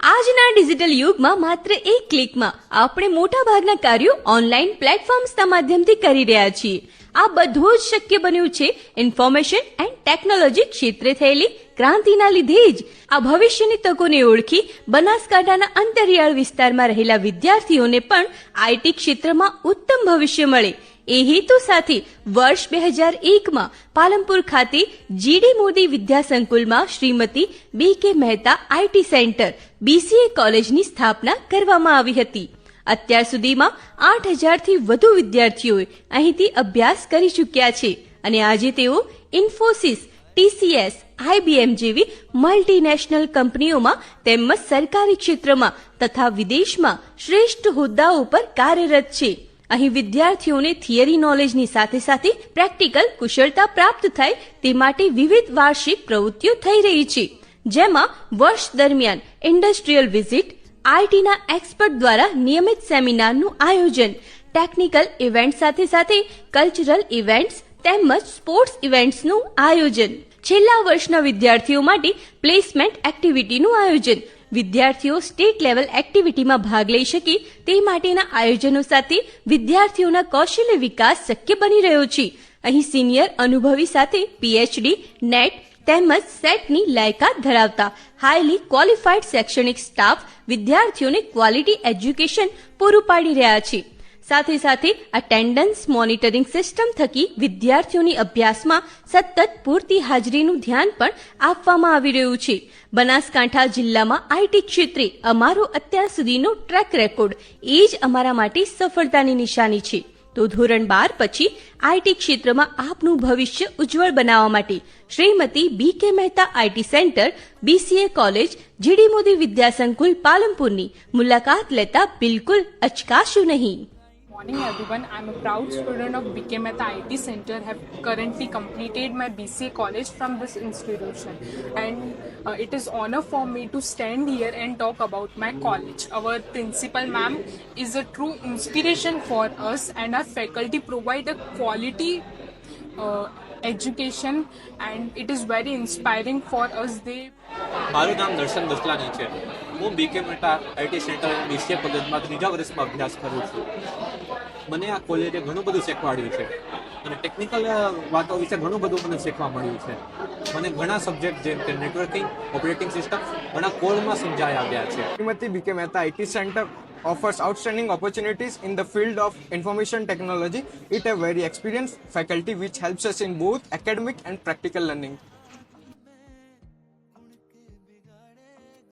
આજના ડિજિટલ યુગમાં માત્ર એક ક્લિકમાં આપણે મોટાભાગના કાર્યો ઓનલાઈન પ્લેટફોર્મ્સના માધ્યમથી કરી રહ્યા છીએ. આ બધું જ શક્ય બન્યું છે ઇન્ફોર્મેશન એન્ડ ટેકનોલોજી ક્ષેત્રે થયેલી ક્રાંતિના લીધે જ. આ ભવિષ્યની તકોને ઓળખી બનાસકાંઠાના અંતરિયાળ વિસ્તારમાં રહેલા વિદ્યાર્થીઓને પણ આઈટી ક્ષેત્રમાં ઉત્તમ ભવિષ્ય મળે એ હેતુ સાથે વર્ષ 2001માં પાલનપુર ખાતે જીડી મોદી વિદ્યા સંકુલમાં Shrimati BK Mehta IT center BCA કોલેજની સ્થાપના કરવામાં આવી હતી. અત્યાર સુધીમાં 8000થી વધુ વિદ્યાર્થીઓએ અહીંથી અભ્યાસ કરી ચૂક્યા છે અને આજે તેઓ ઇન્ફોસિસ, TCS, IBM જેવી મલ્ટીનેશનલ કંપનીઓમાં તેમજ સરકારી ક્ષેત્રમાં તથા વિદેશમાં શ્રેષ્ઠ હોદ્દાઓ પર કાર્યરત છે. અહીં વિદ્યાર્થીઓને થિયરી નોલેજની સાથે સાથે પ્રેક્ટિકલ કુશળતા પ્રાપ્ત થાય તે માટે વિવિધ વાર્ષિક પ્રવૃત્તિઓ થઈ રહી છે, જેમાં વર્ષ દરમિયાન ઇન્ડસ્ટ્રીયલ વિઝિટ, આઈટીના એક્સપર્ટ દ્વારા નિયમિત સેમિનારનું આયોજન, ટેકનિકલ ઇવેન્ટ સાથે સાથે કલ્ચરલ ઇવેન્ટ્સ તેમજ સ્પોર્ટ્સ ઇવેન્ટ્સનું આયોજન, છેલ્લા વર્ષના વિદ્યાર્થીઓ માટે પ્લેસમેન્ટ એક્ટિવિટીનું આયોજન, વિદ્યાર્થીઓ સ્ટેટ લેવલ એક્ટિવિટીમાં ભાગ લઈ શકે તે માટેના આયોજનો સાથે વિદ્યાર્થીઓના કૌશલ્ય વિકાસ શક્ય બની રહ્યો છે. અહીં સિનિયર અનુભવી સાથે PhD, નેટ તેમજ સેટની લાયકાત ધરાવતા હાઈલી ક્વોલિફાઈડ શૈક્ષણિક સ્ટાફ વિદ્યાર્થીઓને ક્વોલિટી એજ્યુકેશન પૂરું પાડી રહ્યા છે. સાથે સાથે અટેન્ડન્સ મોનિટરિંગ સિસ્ટમ થકી વિદ્યાર્થીઓની અભ્યાસમાં સતત પૂરતી હાજરીનું ધ્યાન પણ આપવામાં આવી રહ્યું છે. બનાસકાંઠા જિલ્લામાં આઈટી ક્ષેત્રે અમારો અત્યાર સુધીનો ટ્રેક રેકોર્ડ એ જ અમારા માટે સફળતાની નિશાની છે. તો ધોરણ 12 પછી આઈટી ક્ષેત્રમાં આપનું ભવિષ્ય ઉજ્જવળ બનાવવા માટે Shrimati BK Mehta IT center BCA college GD Modi Vidya Sankul પાલનપુરની મુલાકાત લેતા બિલકુલ અચકાશો નહીં. Morning everyone, I am a proud student of BK Mehta IT Center, have currently completed my BCA college from this institution, and it is honor for me to stand here and talk about my college. Our principal ma'am is a true inspiration for us, and our faculty provide a quality education, and it is very inspiring for us. મારું નામ દર્શન દસલાની છે. હું BK Mehta IT centre અને BCA કોલેજમાં 3જા વર્ષમાં અભ્યાસ કરું છું. મને આ કોલેજે ઘણું બધું શીખવાડ્યું છે અને ટેકનિકલ વાતો વિશે ઘણું બધું મને શીખવા મળ્યું છે. મને ઘણા સબ્જેક્ટ જેમ કે નેટવર્કિંગ, ઓપરેટિંગ સિસ્ટમ ઘણા કોડમાં સમજાયા ગયા છે. Srimati BK Mehta IT Center offers outstanding opportunities in the field of information technology. It has very experienced faculty which helps us in both academic and practical learning.